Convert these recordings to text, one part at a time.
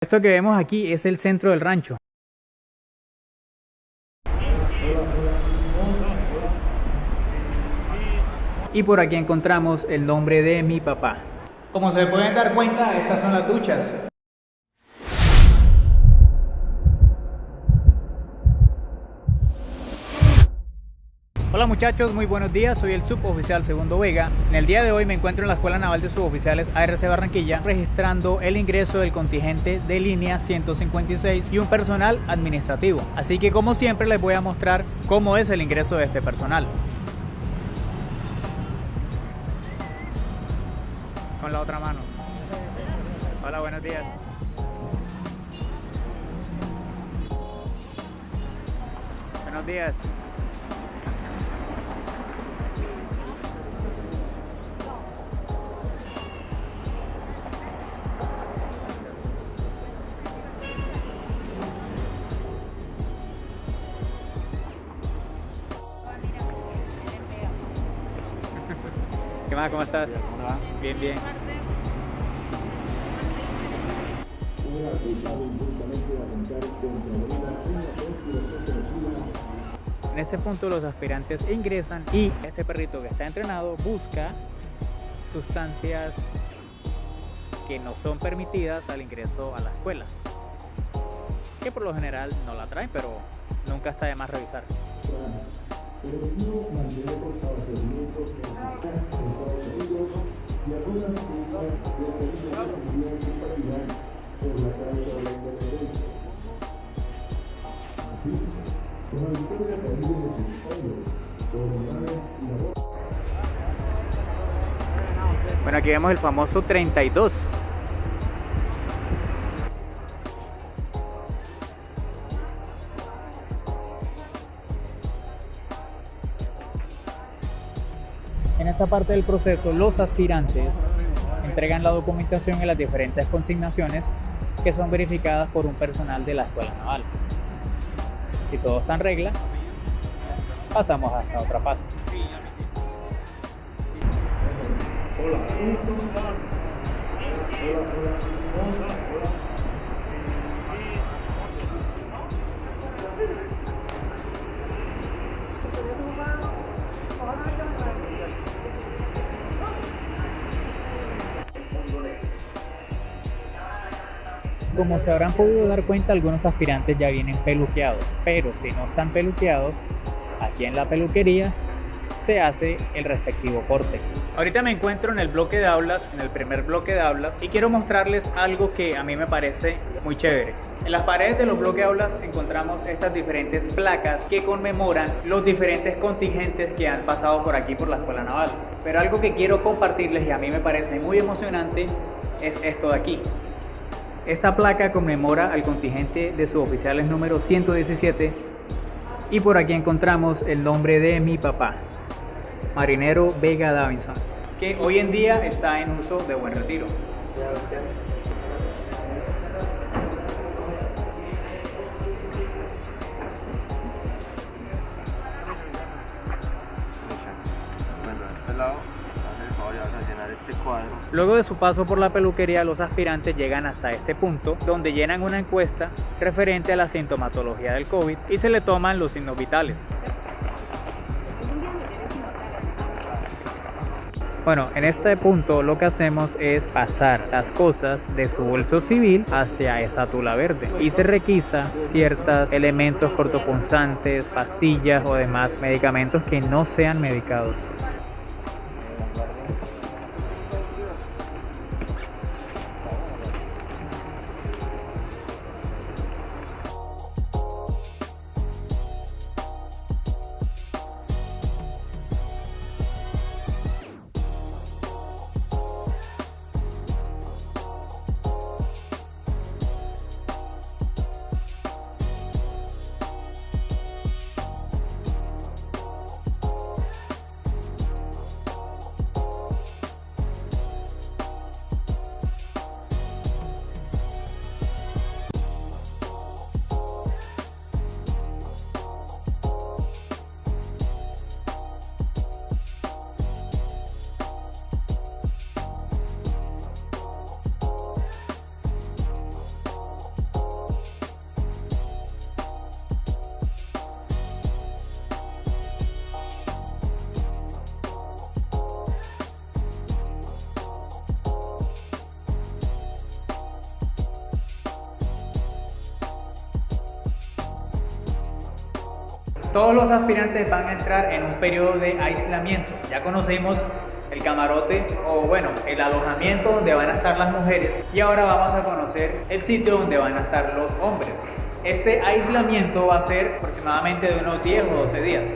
Esto que vemos aquí es el centro del rancho. Y por aquí encontramos el nombre de mi papá. Como se pueden dar cuenta, estas son las duchas. Hola muchachos, muy buenos días, soy el suboficial Segundo Vega. En el día de hoy me encuentro en la Escuela Naval de Suboficiales ARC Barranquilla registrando el ingreso del contingente de línea 156 y un personal administrativo. Así que como siempre les voy a mostrar cómo es el ingreso de este personal. Con la otra mano. Hola, buenos días. Buenos días. ¿Qué más? ¿Cómo estás? ¿Cómo va? Bien, bien. En este punto los aspirantes ingresan y este perrito que está entrenado busca sustancias que no son permitidas al ingreso a la escuela, que por lo general no la traen, pero nunca está de más revisar. El objetivo es mantener los abastecimientos que necesitan en Estados Unidos y algunas medidas de medidas de seguridad y simpatía por la causa de la independencia. Así, con la victoria caída en sus hombros sobre Morales y la voz. Bueno, aquí vemos el famoso 32. En esta parte del proceso, los aspirantes entregan la documentación en las diferentes consignaciones que son verificadas por un personal de la Escuela Naval. Si todo está en regla, pasamos a esta otra fase. Como se habrán podido dar cuenta, algunos aspirantes ya vienen peluqueados, pero si no están peluqueados, aquí en la peluquería se hace el respectivo corte. Ahorita me encuentro en el bloque de aulas, en el primer bloque de aulas, y quiero mostrarles algo que a mí me parece muy chévere. En las paredes de los bloques de aulas encontramos estas diferentes placas que conmemoran los diferentes contingentes que han pasado por aquí por la Escuela Naval. Pero algo que quiero compartirles y a mí me parece muy emocionante es esto de aquí. Esta placa conmemora al contingente de suboficiales número 117 y por aquí encontramos el nombre de mi papá, Marinero Vega Davinson, que hoy en día está en uso de Buen Retiro. Bueno, a este lado, vas a llenar este cuadro. Luego de su paso por la peluquería, los aspirantes llegan hasta este punto, donde llenan una encuesta referente a la sintomatología del COVID y se le toman los signos vitales. Bueno, en este punto lo que hacemos es pasar las cosas de su bolso civil hacia esa tula verde y se requisa ciertos elementos cortopunzantes, pastillas o demás medicamentos que no sean medicados. Todos los aspirantes van a entrar en un periodo de aislamiento. Ya conocimos el camarote o bueno, el alojamiento donde van a estar las mujeres y ahora vamos a conocer el sitio donde van a estar los hombres. Este aislamiento va a ser aproximadamente de unos 10 o 12 días.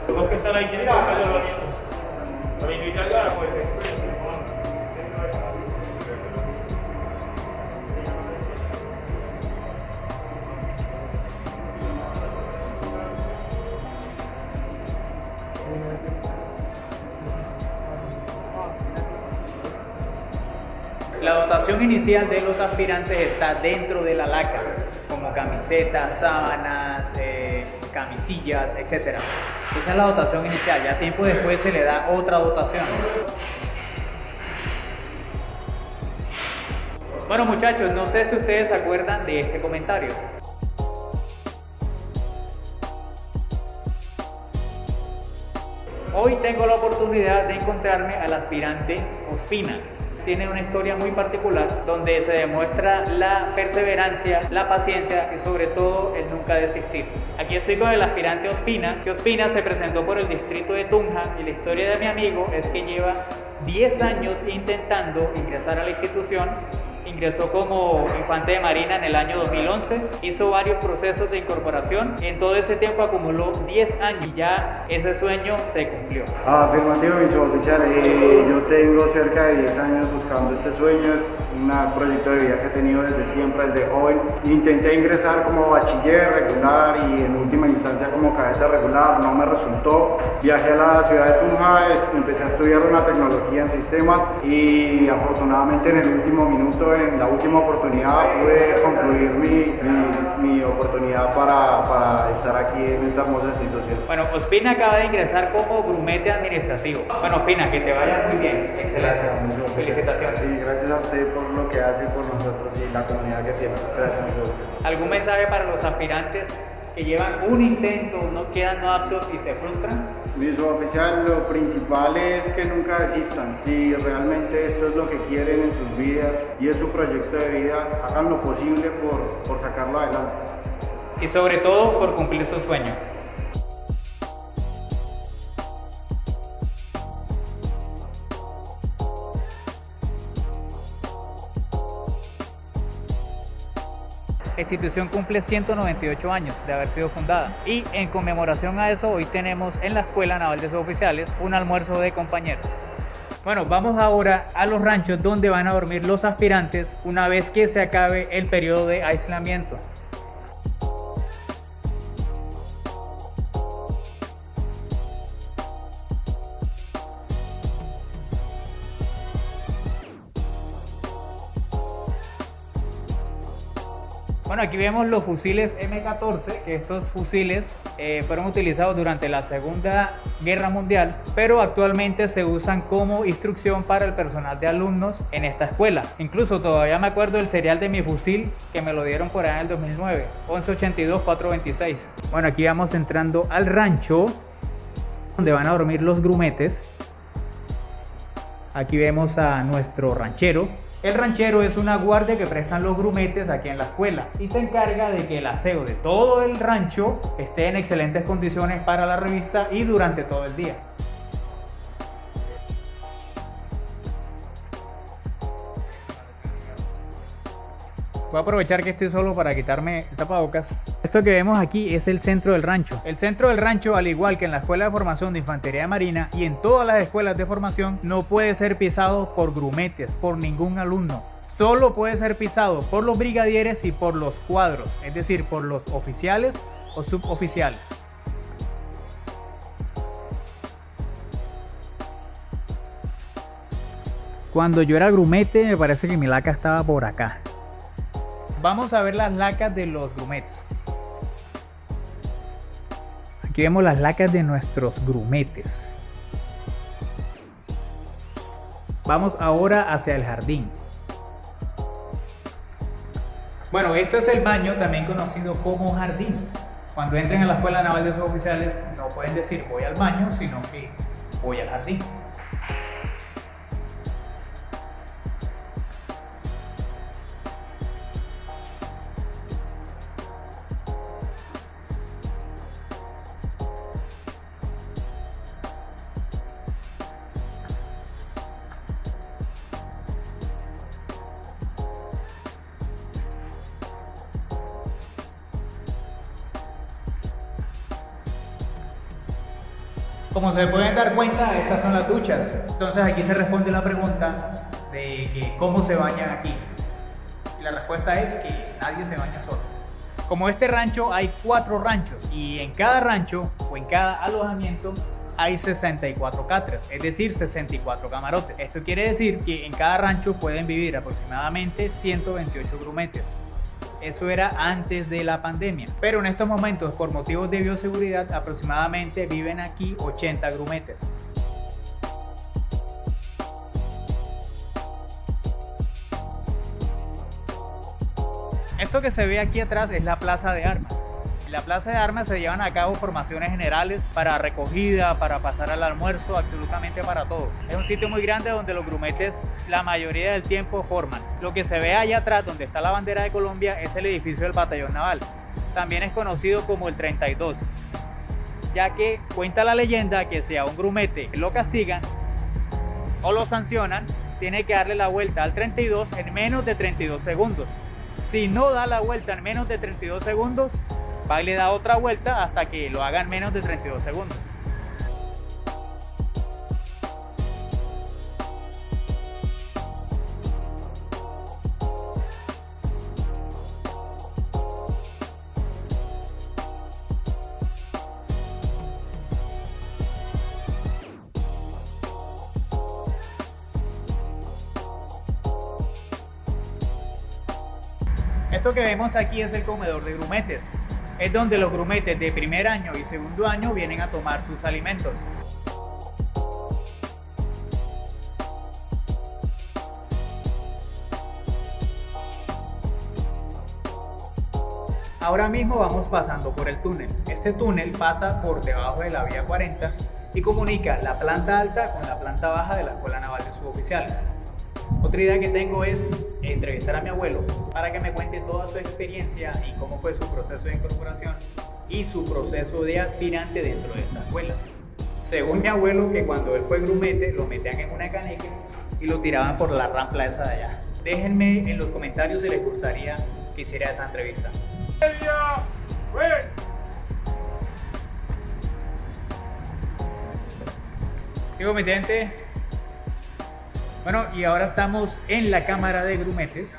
Los que están ahí tienen que buscar el alojamiento. Para iniciar ya, pues. La dotación inicial de los aspirantes está dentro de la laca, como camisetas, sábanas, camisillas, etc. Esa es la dotación inicial, ya tiempo después se le da otra dotación. Bueno muchachos, no sé si ustedes se acuerdan de este comentario. Hoy tengo la oportunidad de encontrarme al aspirante Ospina. Tiene una historia muy particular donde se demuestra la perseverancia, la paciencia y sobre todo el nunca desistir. Aquí estoy con el aspirante Ospina, que Ospina se presentó por el distrito de Tunja y la historia de mi amigo es que lleva 10 años intentando ingresar a la institución. Ingresó como infante de marina en el año 2011, hizo varios procesos de incorporación, en todo ese tiempo acumuló 10 años y ya ese sueño se cumplió. Afirmativo, mi suboficial, yo tengo cerca de 10 años buscando este sueño, es un proyecto de vida que he tenido desde siempre, desde joven. Intenté ingresar como bachiller regular y en última instancia como cadete regular, no me resultó. Viajé a la ciudad de Tunja, empecé a estudiar una tecnología en sistemas y afortunadamente en el último minuto, en la última oportunidad, pude concluir mi oportunidad para estar aquí en esta hermosa institución. Bueno, Ospina acaba de ingresar como grumete administrativo. Bueno, Ospina, que te vaya muy bien. Excelente. Gracias, Felicitaciones. Y gracias a usted por lo que hace por nosotros y la comunidad que tiene. Gracias, amigo. ¿Algún mensaje para los aspirantes que llevan un intento, no quedan no aptos y se frustran? Mi suboficial, lo principal es que nunca desistan. Si realmente esto es lo que quieren en sus vidas y es su proyecto de vida, hagan lo posible por sacarlo adelante. Y sobre todo por cumplir su sueño. La institución cumple 198 años de haber sido fundada y en conmemoración a eso hoy tenemos en la Escuela Naval de Suboficiales un almuerzo de compañeros. Bueno, vamos ahora a los ranchos donde van a dormir los aspirantes una vez que se acabe el periodo de aislamiento. Bueno, aquí vemos los fusiles M14, que estos fusiles fueron utilizados durante la Segunda Guerra Mundial, pero actualmente se usan como instrucción para el personal de alumnos en esta escuela. Incluso todavía me acuerdo el serial de mi fusil que me lo dieron por allá en el 2009, 1182-426. Bueno, aquí vamos entrando al rancho donde van a dormir los grumetes. Aquí vemos a nuestro ranchero. El ranchero es una guardia que prestan los grumetes aquí en la escuela y se encarga de que el aseo de todo el rancho esté en excelentes condiciones para la revista y durante todo el día. Voy a aprovechar que estoy solo para quitarme el tapabocas. Esto que vemos aquí es el centro del rancho. El centro del rancho, al igual que en la Escuela de Formación de Infantería de Marina y en todas las escuelas de formación, no puede ser pisado por grumetes, por ningún alumno. Solo puede ser pisado por los brigadieres y por los cuadros, es decir, por los oficiales o suboficiales. Cuando yo era grumete, me parece que mi laca estaba por acá. Vamos a ver las lacas de los grumetes. Aquí vemos las lacas de nuestros grumetes. Vamos ahora hacia el jardín. Bueno, esto es el baño, también conocido como jardín. Cuando entren a la Escuela Naval de Suboficiales no pueden decir voy al baño, sino que voy al jardín. Como se pueden dar cuenta, estas son las duchas. Entonces aquí se responde la pregunta de que cómo se bañan aquí. Y la respuesta es que nadie se baña solo. Como este rancho hay 4 ranchos y en cada rancho o en cada alojamiento hay 64 catres, es decir, 64 camarotes. Esto quiere decir que en cada rancho pueden vivir aproximadamente 128 grumetes. Eso era antes de la pandemia. Pero en estos momentos, por motivos de bioseguridad, aproximadamente viven aquí 80 grumetes. Esto que se ve aquí atrás es la Plaza de Armas. En la Plaza de Armas se llevan a cabo formaciones generales para recogida, para pasar al almuerzo, absolutamente para todo. Es un sitio muy grande donde los grumetes la mayoría del tiempo forman. Lo que se ve allá atrás, donde está la bandera de Colombia, es el edificio del Batallón Naval. También es conocido como el 32, ya que cuenta la leyenda que si a un grumete lo castigan o lo sancionan, tiene que darle la vuelta al 32 en menos de 32 segundos. Si no da la vuelta en menos de 32 segundos, va y le da otra vuelta hasta que lo haga en menos de 32 segundos. Esto que vemos aquí es el comedor de grumetes. Es donde los grumetes de primer año y segundo año vienen a tomar sus alimentos. Ahora mismo vamos pasando por el túnel. Este túnel pasa por debajo de la vía 40 y comunica la planta alta con la planta baja de la Escuela Naval de Suboficiales. Otra idea que tengo es entrevistar a mi abuelo para que me cuente toda su experiencia y cómo fue su proceso de incorporación y su proceso de aspirante dentro de esta escuela. Según mi abuelo, que cuando él fue grumete lo metían en una caneca y lo tiraban por la rampa esa de allá. Déjenme en los comentarios si les gustaría que hiciera esa entrevista. Sigo mi gente. Bueno, y ahora estamos en la Cámara de Grumetes.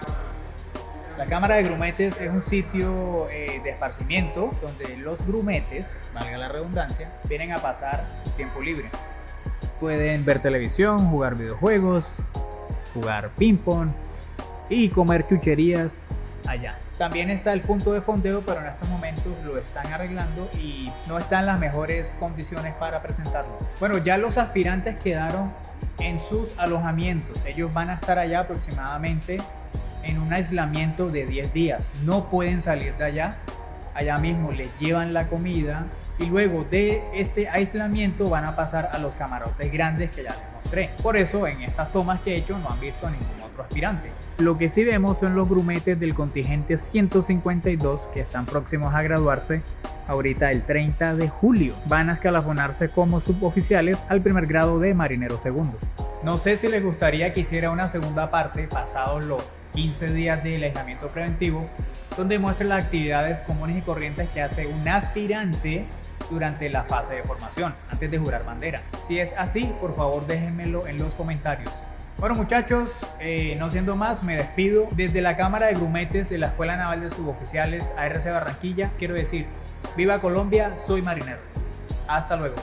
La Cámara de Grumetes es un sitio de esparcimiento donde los grumetes, valga la redundancia, vienen a pasar su tiempo libre. Pueden ver televisión, jugar videojuegos, jugar ping-pong y comer chucherías allá. También está el punto de fondeo, pero en estos momentos lo están arreglando y no están en las mejores condiciones para presentarlo. Bueno, ya los aspirantes quedaron en sus alojamientos. Ellos van a estar allá aproximadamente en un aislamiento de 10 días. No pueden salir de allá. Allá mismo les llevan la comida y luego de este aislamiento van a pasar a los camarotes grandes que ya les mostré. Por eso en estas tomas que he hecho no han visto a ningún otro aspirante. Lo que sí vemos son los grumetes del contingente 152 que están próximos a graduarse ahorita el 30 de julio. Van a escalafonarse como suboficiales al primer grado de marinero segundo. No sé si les gustaría que hiciera una segunda parte pasados los 15 días del aislamiento preventivo, donde muestre las actividades comunes y corrientes que hace un aspirante durante la fase de formación, antes de jurar bandera. Si es así, por favor déjenmelo en los comentarios. Bueno muchachos, no siendo más, me despido desde la Cámara de Grumetes de la Escuela Naval de Suboficiales ARC Barranquilla. Quiero decir, viva Colombia, soy marinero. Hasta luego.